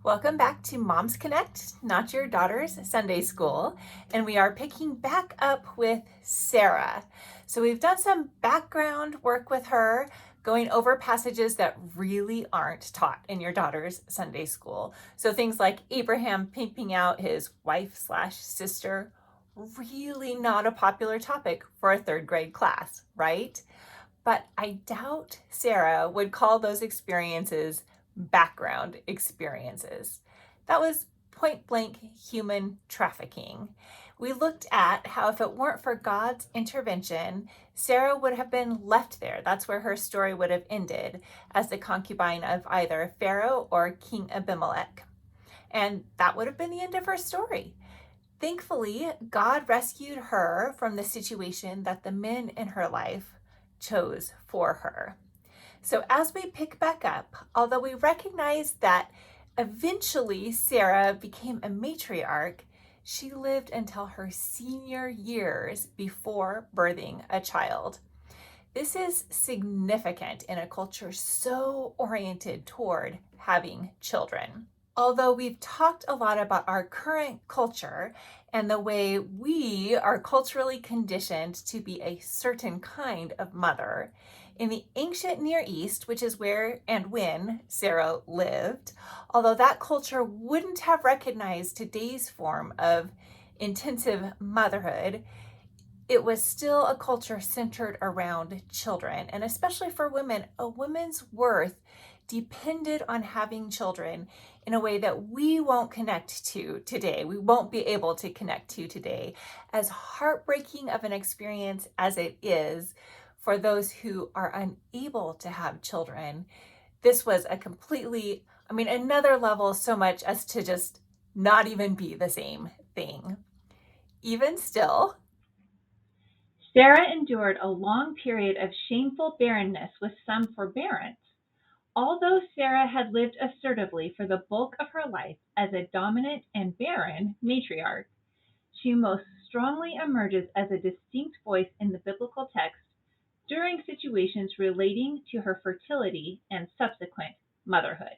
Welcome back to Moms Connect, Not Your Daughter's Sunday School, and we are picking back up with Sara. So we've done some background work with her, going over passages that really aren't taught in your daughter's Sunday school. So things like Abraham pimping out his wife/sister, really not a popular topic for a third grade class, right? But I doubt Sara would call those experiences background experiences. That was point blank human trafficking. We looked at how if it weren't for God's intervention, Sara would have been left there. That's where her story would have ended, as the concubine of either Pharaoh or King Abimelech. And that would have been the end of her story. Thankfully, God rescued her from the situation that the men in her life chose for her. So as we pick back up, although we recognize that eventually Sara became a matriarch, she lived until her senior years before birthing a child. This is significant in a culture so oriented toward having children. Although we've talked a lot about our current culture and the way we are culturally conditioned to be a certain kind of mother, in the ancient Near East, which is where and when Sara lived, although that culture wouldn't have recognized today's form of intensive motherhood, it was still a culture centered around children. And especially for women, a woman's worth depended on having children in a way that we won't connect to today. We won't be able to connect to today. As heartbreaking of an experience as it is for those who are unable to have children, this was a completely, another level, so much as to just not even be the same thing. Even still, Sarah endured a long period of shameful barrenness with some forbearance. Although Sarah had lived assertively for the bulk of her life as a dominant and barren matriarch, she most strongly emerges as a distinct voice in the biblical text during situations relating to her fertility and subsequent motherhood.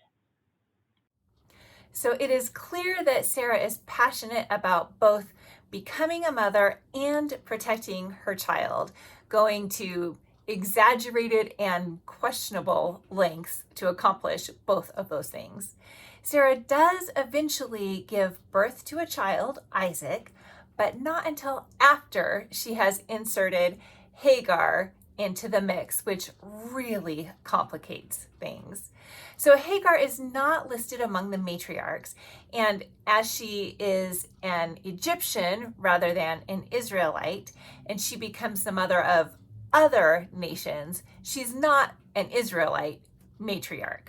so it is clear that Sara is passionate about both becoming a mother and protecting her child, going to exaggerated and questionable lengths to accomplish both of those things. Sara does eventually give birth to a child, Isaac, but not until after she has inserted Hagar into the mix, which really complicates things. So Hagar is not listed among the matriarchs, and as she is an Egyptian rather than an Israelite, and she becomes the mother of other nations, she's not an Israelite matriarch.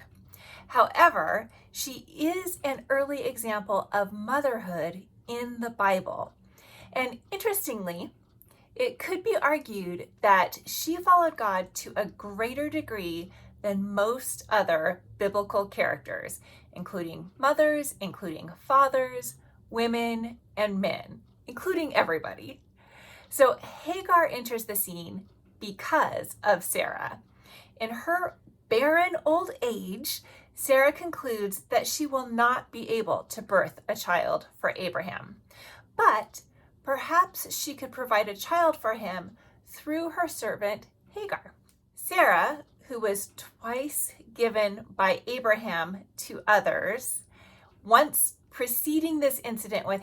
However, she is an early example of motherhood in the Bible. And interestingly, it could be argued that she followed God to a greater degree than most other biblical characters, including mothers, including fathers, women, and men, including everybody. So Hagar enters the scene because of Sara. In her barren old age, Sara concludes that she will not be able to birth a child for Abraham. But perhaps she could provide a child for him through her servant Hagar. Sara, who was twice given by Abraham to others, once preceding this incident with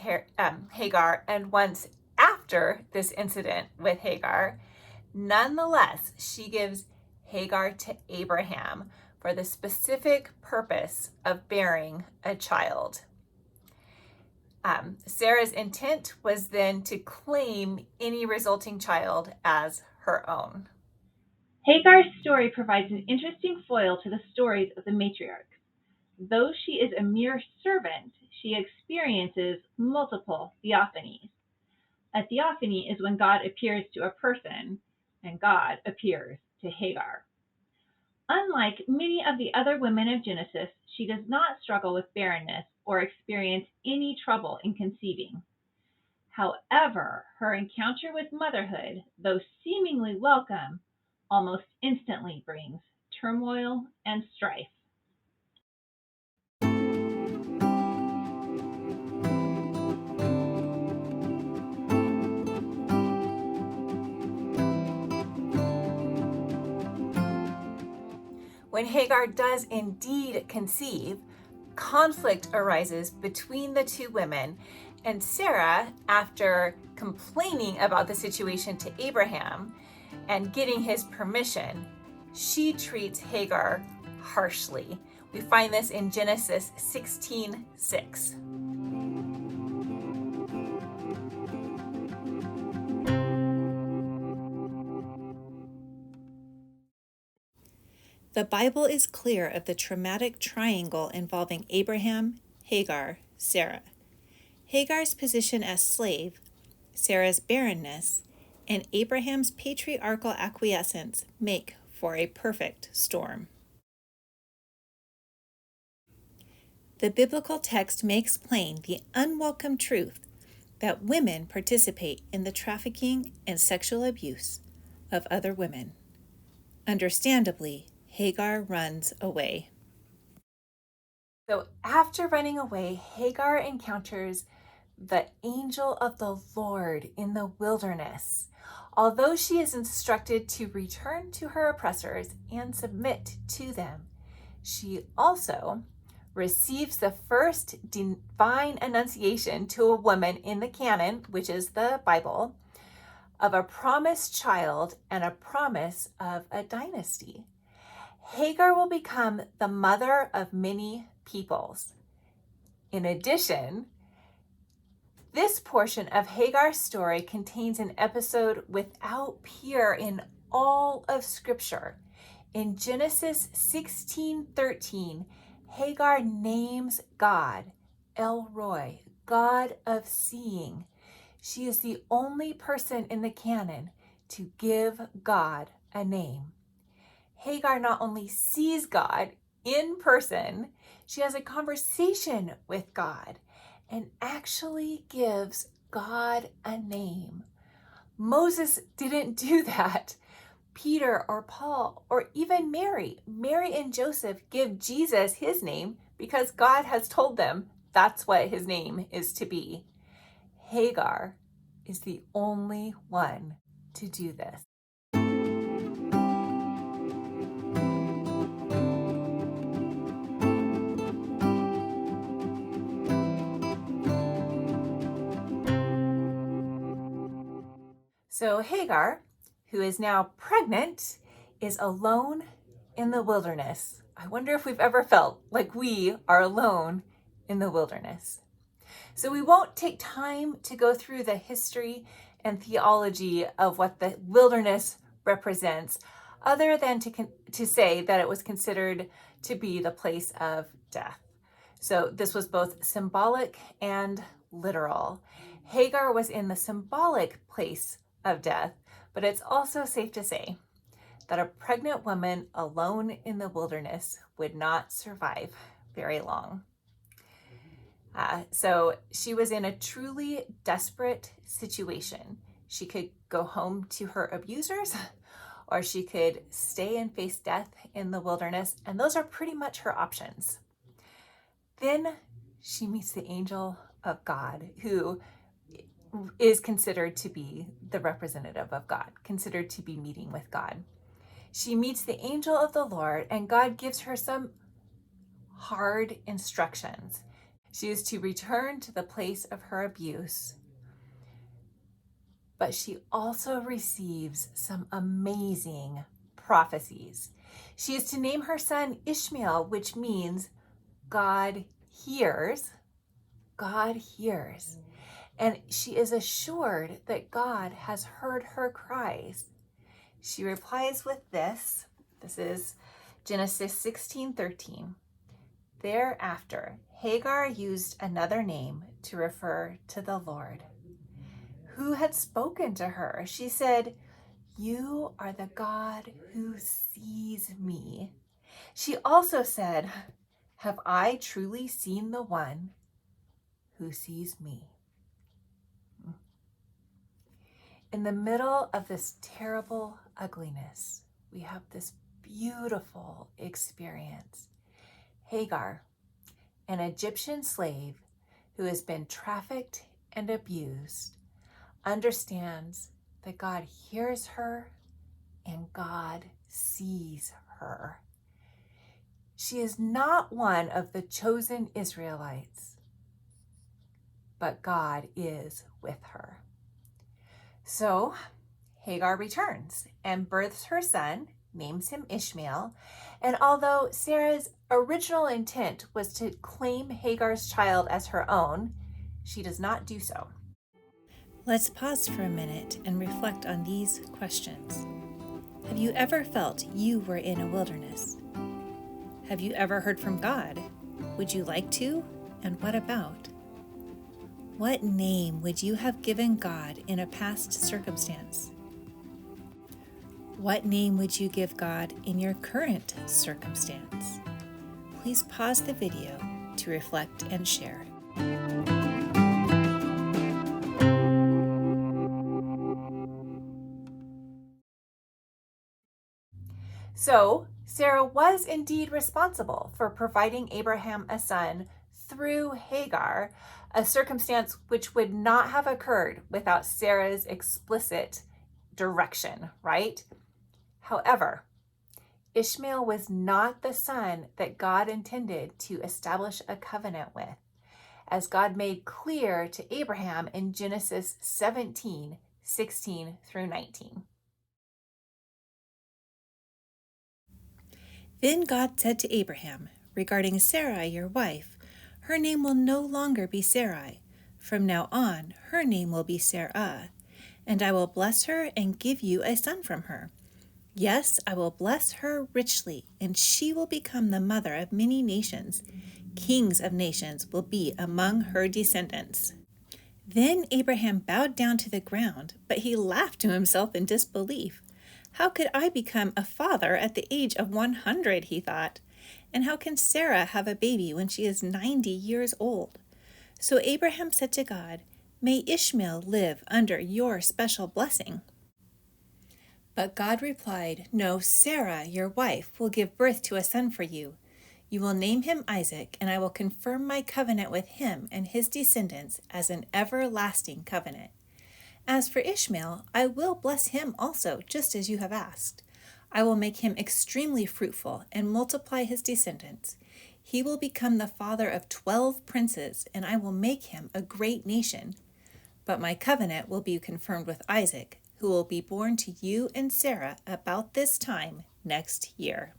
Hagar and once after this incident with Hagar, nonetheless, she gives Hagar to Abraham for the specific purpose of bearing a child. Sarah's intent was then to claim any resulting child as her own. Hagar's story provides an interesting foil to the stories of the matriarchs. Though she is a mere servant, she experiences multiple theophanies. A theophany is when God appears to a person and God appears to Hagar. Unlike many of the other women of Genesis, she does not struggle with barrenness or experience any trouble in conceiving. However, her encounter with motherhood, though seemingly welcome, almost instantly brings turmoil and strife. When Hagar does indeed conceive, conflict arises between the two women, and Sarah, after complaining about the situation to Abraham and getting his permission, she treats Hagar harshly. We find this in Genesis 16:6. The Bible is clear of the traumatic triangle involving Abraham, Hagar, Sarah. Hagar's position as slave, Sarah's barrenness, and Abraham's patriarchal acquiescence make for a perfect storm. The biblical text makes plain the unwelcome truth that women participate in the trafficking and sexual abuse of other women. Understandably, Hagar runs away. So after running away, Hagar encounters the angel of the Lord in the wilderness. Although she is instructed to return to her oppressors and submit to them, she also receives the first divine annunciation to a woman in the canon, which is the Bible, of a promised child and a promise of a dynasty. Hagar will become the mother of many peoples. In addition, this portion of Hagar's story contains an episode without peer in all of Scripture. In Genesis 16:13, Hagar names God, El Roi, God of seeing. She is the only person in the canon to give God a name. Hagar not only sees God in person, she has a conversation with God and actually gives God a name. Moses didn't do that. Peter or Paul or even Mary and Joseph give Jesus his name because God has told them that's what his name is to be. Hagar is the only one to do this. So Hagar, who is now pregnant, is alone in the wilderness. I wonder if we've ever felt like we are alone in the wilderness. So we won't take time to go through the history and theology of what the wilderness represents, other than to say that it was considered to be the place of death. So this was both symbolic and literal. Hagar was in the symbolic place of death, but it's also safe to say that a pregnant woman alone in the wilderness would not survive very long. So she was in a truly desperate situation. She could go home to her abusers, or she could stay and face death in the wilderness, and those are pretty much her options. Then she meets the angel of God, who is considered to be the representative of God, considered to be meeting with God. She meets the angel of the Lord, and God gives her some hard instructions. She is to return to the place of her abuse, but she also receives some amazing prophecies. She is to name her son Ishmael, which means God hears. God hears. And she is assured that God has heard her cries. She replies with this. This is Genesis 16:13. Thereafter, Hagar used another name to refer to the Lord, who had spoken to her. She said, "You are the God who sees me." She also said, "Have I truly seen the one who sees me?" In the middle of this terrible ugliness, we have this beautiful experience. Hagar, an Egyptian slave who has been trafficked and abused, understands that God hears her and God sees her. She is not one of the chosen Israelites, but God is with her. So Hagar returns and births her son, names him Ishmael. And although Sarah's original intent was to claim Hagar's child as her own, she does not do so. Let's pause for a minute and reflect on these questions. Have you ever felt you were in a wilderness? Have you ever heard from God? Would you like to? And what about? What name would you have given God in a past circumstance? What name would you give God in your current circumstance? Please pause the video to reflect and share. So Sarah was indeed responsible for providing Abraham a son through Hagar, a circumstance which would not have occurred without Sarah's explicit direction, right? However, Ishmael was not the son that God intended to establish a covenant with, as God made clear to Abraham in Genesis 17:16 through 19. Then God said to Abraham, regarding Sarai your wife, her name will no longer be Sarai. From now on, her name will be Sarah, and I will bless her and give you a son from her. Yes, I will bless her richly, and she will become the mother of many nations. Kings of nations will be among her descendants. Then Abraham bowed down to the ground, but he laughed to himself in disbelief. How could I become a father at the age of 100, he thought, and how can Sarah have a baby when she is 90 years old? So Abraham said to God, May Ishmael live under your special blessing. But God replied, No, Sarah, your wife, will give birth to a son for you. You will name him Isaac, and I will confirm my covenant with him and his descendants as an everlasting covenant. As for Ishmael, I will bless him also, just as you have asked. I will make him extremely fruitful and multiply his descendants. He will become the father of 12 princes, and I will make him a great nation. But my covenant will be confirmed with Isaac, who will be born to you and Sarah about this time next year.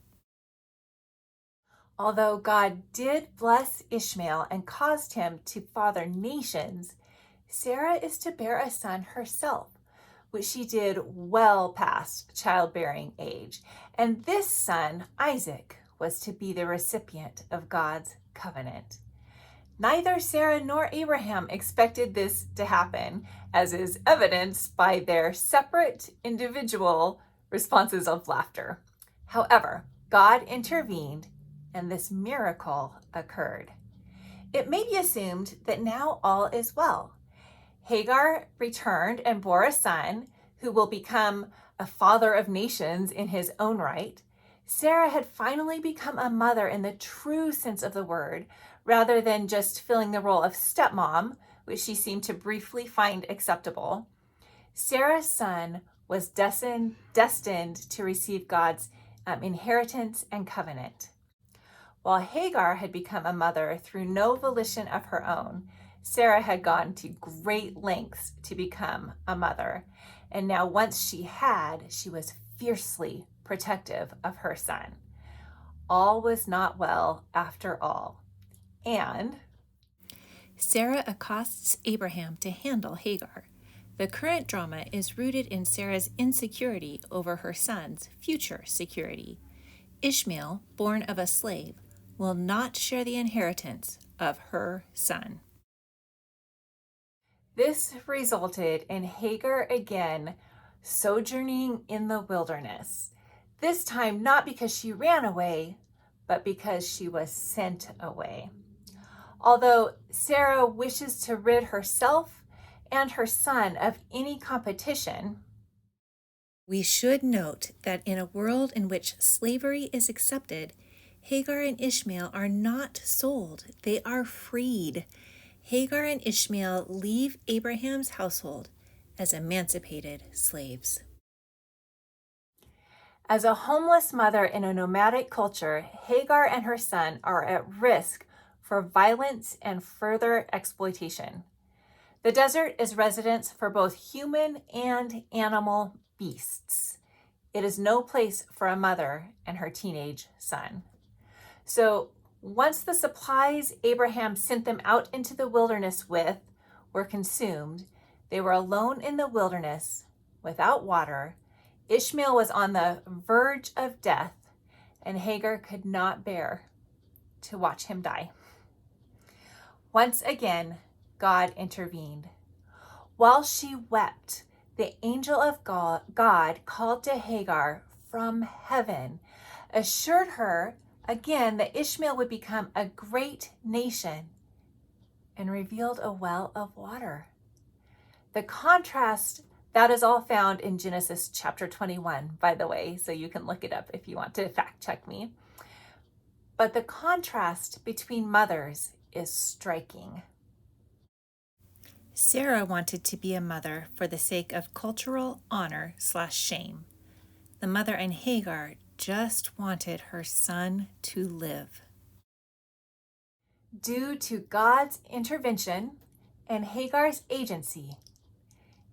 Although God did bless Ishmael and caused him to father nations, Sarah is to bear a son herself, which she did well past childbearing age. And this son, Isaac, was to be the recipient of God's covenant. Neither Sarah nor Abraham expected this to happen, as is evidenced by their separate individual responses of laughter. However, God intervened and this miracle occurred. It may be assumed that now all is well. Hagar returned and bore a son who will become a father of nations in his own right. Sarah had finally become a mother in the true sense of the word, rather than just filling the role of stepmom, which she seemed to briefly find acceptable. Sarah's son was destined to receive God's inheritance and covenant. While Hagar had become a mother through no volition of her own, Sarah had gone to great lengths to become a mother. And now once she was fiercely protective of her son. All was not well after all. And Sarah accosts Abraham to handle Hagar. The current drama is rooted in Sarah's insecurity over her son's future security. Ishmael, born of a slave, will not share the inheritance of her son. this resulted in Hagar again sojourning in the wilderness, this time not because she ran away, but because she was sent away. Although Sarah wishes to rid herself and her son of any competition, We should note that in a world in which slavery is accepted, Hagar and Ishmael are not sold, they are freed. Hagar and Ishmael leave Abraham's household as emancipated slaves. As a homeless mother in a nomadic culture, Hagar and her son are at risk for violence and further exploitation. The desert is residence for both human and animal beasts. It is no place for a mother and her teenage son. So once the supplies Abraham sent them out into the wilderness with were consumed, they were alone in the wilderness without water. Ishmael was on the verge of death, and Hagar could not bear to watch him die. Once again, God intervened. While she wept, the angel of God called to Hagar from heaven, assured her again that Ishmael would become a great nation, and revealed a well of water. The contrast, that is all found in Genesis chapter 21, by the way, so you can look it up if you want to fact check me. But the contrast between mothers is striking. Sarah wanted to be a mother for the sake of cultural honor/shame. The mother in Hagar just wanted her son to live. Due to God's intervention and Hagar's agency,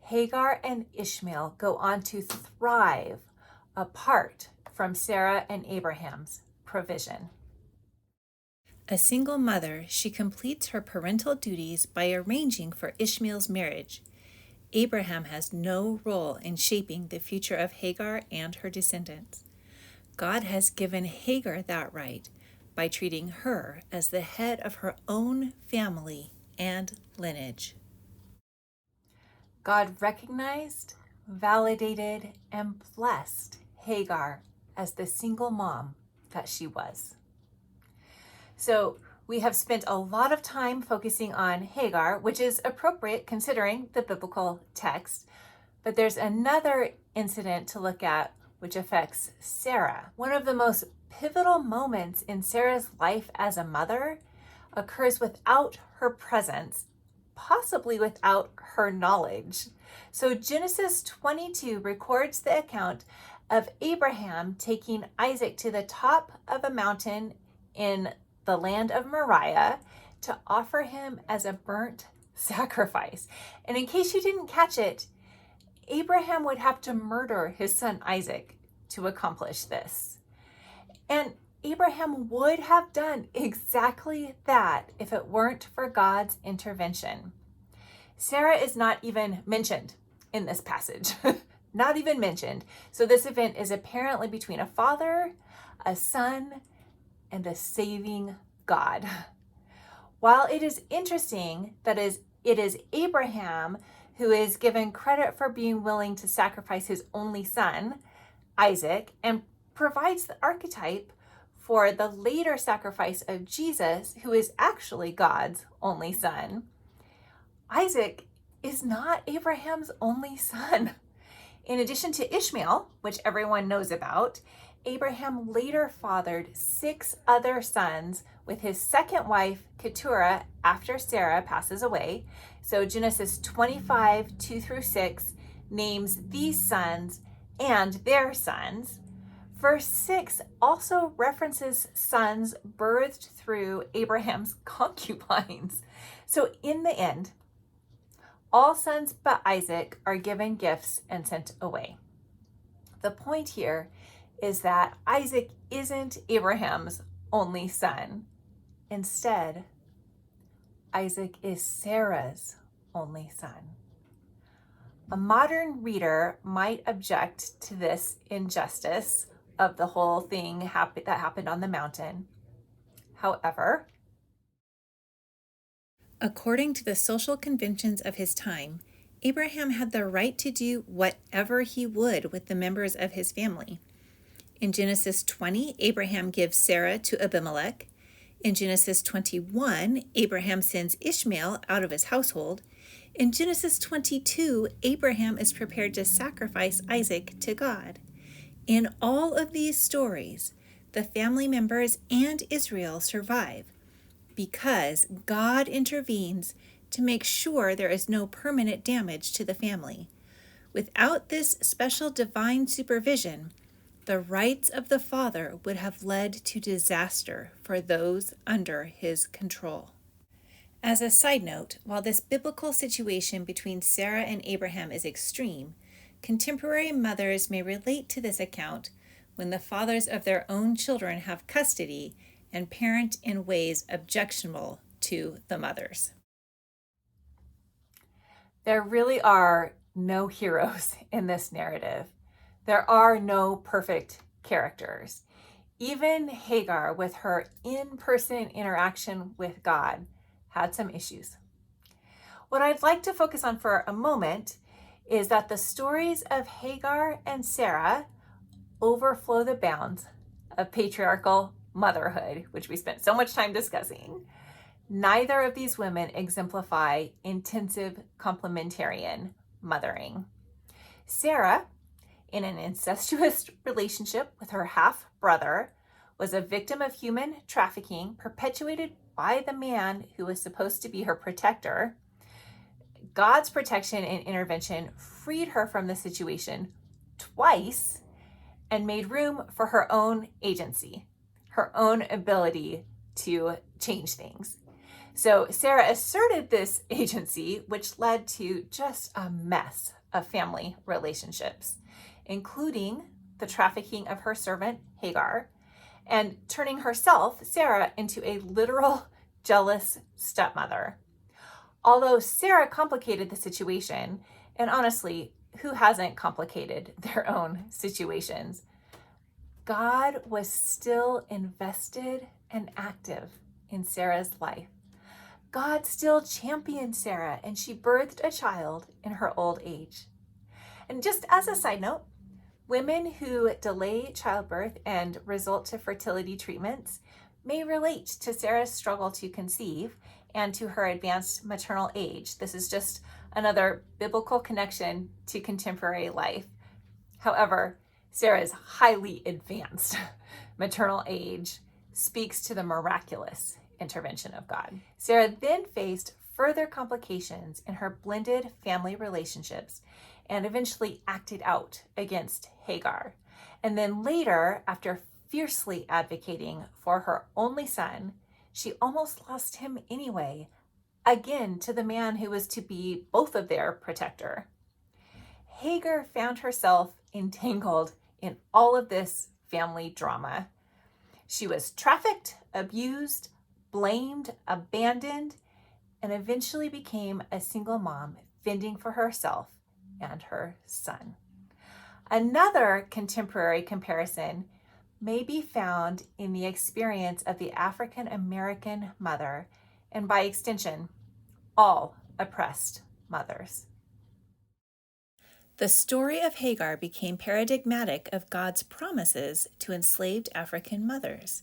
Hagar and Ishmael go on to thrive apart from Sarah and Abraham's provision. A single mother, she completes her parental duties by arranging for Ishmael's marriage. Abraham has no role in shaping the future of Hagar and her descendants. God has given Hagar that right by treating her as the head of her own family and lineage. God recognized, validated, and blessed Hagar as the single mom that she was. So we have spent a lot of time focusing on Hagar, which is appropriate considering the biblical text, but there's another incident to look at which affects Sarah. One of the most pivotal moments in Sarah's life as a mother occurs without her presence, possibly without her knowledge. So Genesis 22 records the account of Abraham taking Isaac to the top of a mountain in the land of Moriah to offer him as a burnt sacrifice. And in case you didn't catch it, Abraham would have to murder his son Isaac to accomplish this. And Abraham would have done exactly that if it weren't for God's intervention. Sarah is not even mentioned in this passage, not even mentioned. So this event is apparently between a father, a son, and a saving God. While it is interesting that it is Abraham who is given credit for being willing to sacrifice his only son, Isaac, and provides the archetype for the later sacrifice of Jesus, who is actually God's only son, Isaac is not Abraham's only son. In addition to Ishmael, which everyone knows about, Abraham later fathered 6 other sons with his second wife, Keturah, after Sarah passes away. So Genesis 25, 2 through 6 names these sons and their sons. Verse 6 also references sons birthed through Abraham's concubines. So in the end, all sons but Isaac are given gifts and sent away. The point here is that Isaac isn't Abraham's only son. Instead, Isaac is Sarah's only son. A modern reader might object to this injustice of the whole thing that happened on the mountain. However, according to the social conventions of his time, Abraham had the right to do whatever he would with the members of his family. In Genesis 20, Abraham gives Sarah to Abimelech. In Genesis 21, Abraham sends Ishmael out of his household. In Genesis 22, Abraham is prepared to sacrifice Isaac to God. In all of these stories, the family members and Israel survive because God intervenes to make sure there is no permanent damage to the family. Without this special divine supervision, The rights of the father would have led to disaster for those under his control. As a side note, while this biblical situation between Sarah and Abraham is extreme, contemporary mothers may relate to this account when the fathers of their own children have custody and parent in ways objectionable to the mothers. There really are no heroes in this narrative. There are no perfect characters. Even Hagar, with her in-person interaction with God, had some issues. What I'd like to focus on for a moment is that the stories of Hagar and Sarah overflow the bounds of patriarchal motherhood, which we spent so much time discussing. Neither of these women exemplify intensive complementarian mothering. Sarah, in an incestuous relationship with her half-brother, was a victim of human trafficking perpetuated by the man who was supposed to be her protector. God's protection and intervention freed her from the situation twice and made room for her own agency, her own ability to change things. So Sarah asserted this agency, which led to just a mess of family relationships, including the trafficking of her servant Hagar and turning herself, Sarah, into a literal jealous stepmother. Although Sarah complicated the situation, and honestly, who hasn't complicated their own situations, God was still invested and active in Sarah's life. God still championed Sarah, and she birthed a child in her old age. And just as a side note, women who delay childbirth and resort to fertility treatments may relate to Sarah's struggle to conceive and to her advanced maternal age. This is just another biblical connection to contemporary life. However, Sarah's highly advanced maternal age speaks to the miraculous intervention of God. Sarah then faced further complications in her blended family relationships and eventually acted out against Hagar. And then later, after fiercely advocating for her only son, she almost lost him anyway, again to the man who was to be both of their protector. Hagar found herself entangled in all of this family drama. She was trafficked, abused, blamed, abandoned, and eventually became a single mom fending for herself and her son. Another contemporary comparison may be found in the experience of the African American mother, and by extension, all oppressed mothers. The story of Hagar became paradigmatic of God's promises to enslaved African mothers.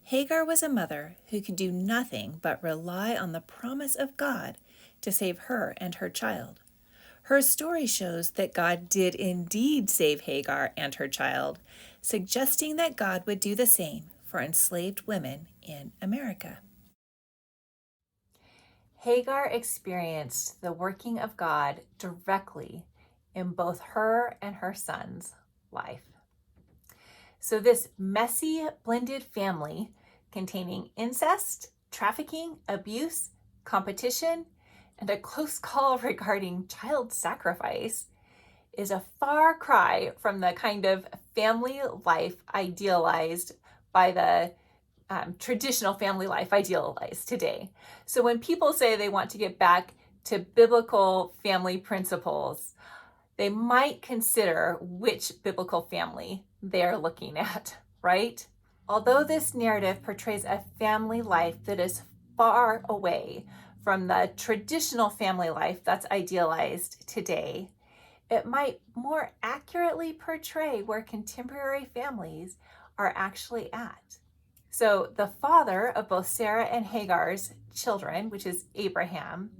Hagar was a mother who could do nothing but rely on the promise of God to save her and her child. Her story shows that God did indeed save Hagar and her child, suggesting that God would do the same for enslaved women in America. Hagar experienced the working of God directly in both her and her son's life. So this messy, blended family containing incest, trafficking, abuse, competition, and a close call regarding child sacrifice is a far cry from the kind of family life idealized by the traditional family life idealized today. So when people say they want to get back to biblical family principles, they might consider which biblical family they're looking at, right? Although this narrative portrays a family life that is far away from the traditional family life that's idealized today, it might more accurately portray where contemporary families are actually at. So the father of both Sarah and Hagar's children, which is Abraham,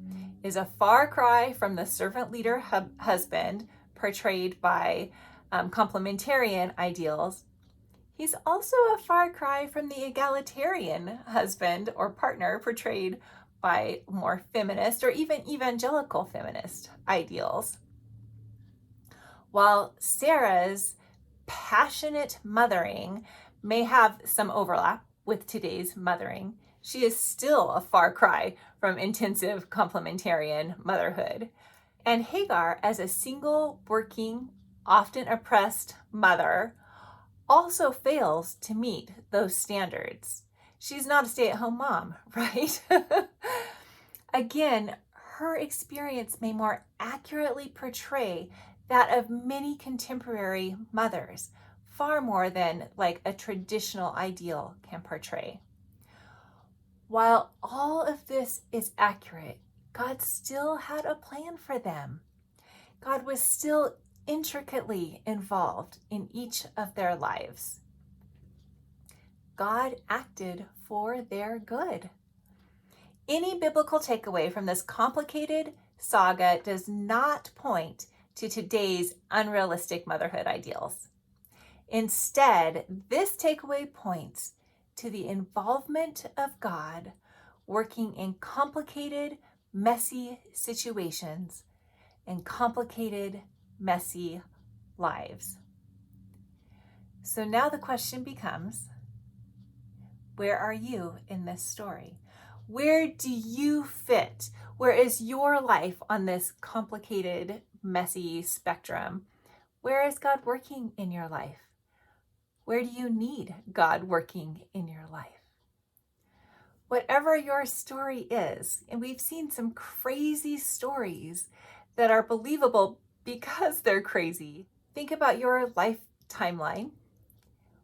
is a far cry from the servant leader husband portrayed by complementarian ideals. He's also a far cry from the egalitarian husband or partner portrayed by more feminist or even evangelical feminist ideals. While Sarah's passionate mothering may have some overlap with today's mothering, she is still a far cry from intensive complementarian motherhood. And Hagar, as a single, working, often oppressed mother, also fails to meet those standards. She's not a stay-at-home mom, right? Again, her experience may more accurately portray that of many contemporary mothers, far more than like a traditional ideal can portray. While all of this is accurate, God still had a plan for them. God was still intricately involved in each of their lives. God acted for their good. Any biblical takeaway from this complicated saga does not point to today's unrealistic motherhood ideals. Instead, this takeaway points to the involvement of God working in complicated, messy situations and complicated, messy lives. So now the question becomes, where are you in this story? Where do you fit? Where is your life on this complicated, messy spectrum? Where is God working in your life? Where do you need God working in your life? Whatever your story is, and we've seen some crazy stories that are believable because they're crazy. Think about your life timeline,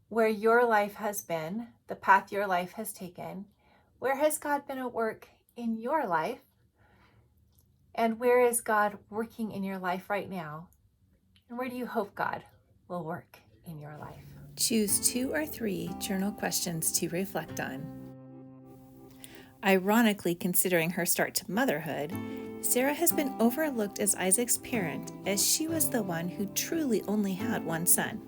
where your life has been, the path your life has taken. Where has God been at work in your life? And where is God working in your life right now? And where do you hope God will work in your life? Choose 2 or 3 journal questions to reflect on. Ironically, considering her start to motherhood, Sara has been overlooked as Isaac's parent, as she was the one who truly only had one son.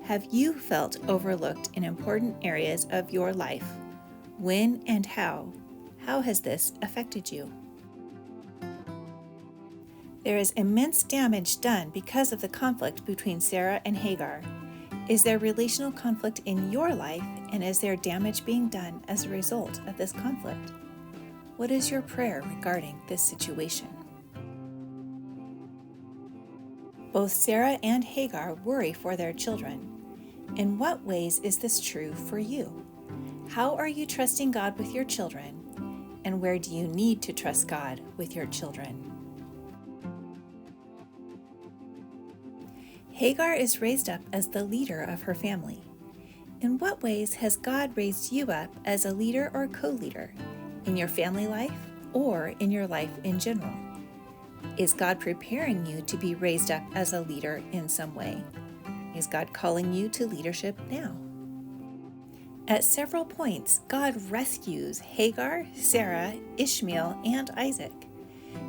Have you felt overlooked in important areas of your life? When and how? How has this affected you? There is immense damage done because of the conflict between Sara and Hagar. Is there relational conflict in your life, and is there damage being done as a result of this conflict? What is your prayer regarding this situation? Both Sara and Hagar worry for their children. In what ways is this true for you? How are you trusting God with your children? And where do you need to trust God with your children? Hagar is raised up as the leader of her family. In what ways has God raised you up as a leader or co-leader? In your family life or in your life in general? Is God preparing you to be raised up as a leader in some way? Is God calling you to leadership now? At several points, God rescues Hagar, Sara, Ishmael, and Isaac.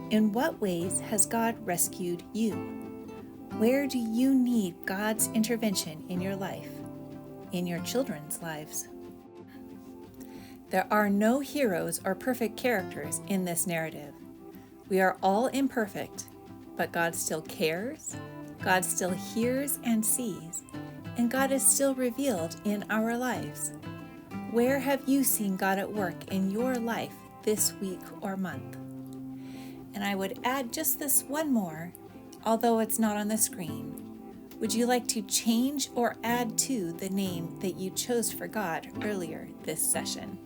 In what ways has God rescued you? Where do you need God's intervention in your life, in your children's lives? There are no heroes or perfect characters in this narrative. We are all imperfect, but God still cares, God still hears and sees, and God is still revealed in our lives. Where have you seen God at work in your life this week or month? And I would add just this one more, although it's not on the screen. Would you like to change or add to the name that you chose for God earlier this session?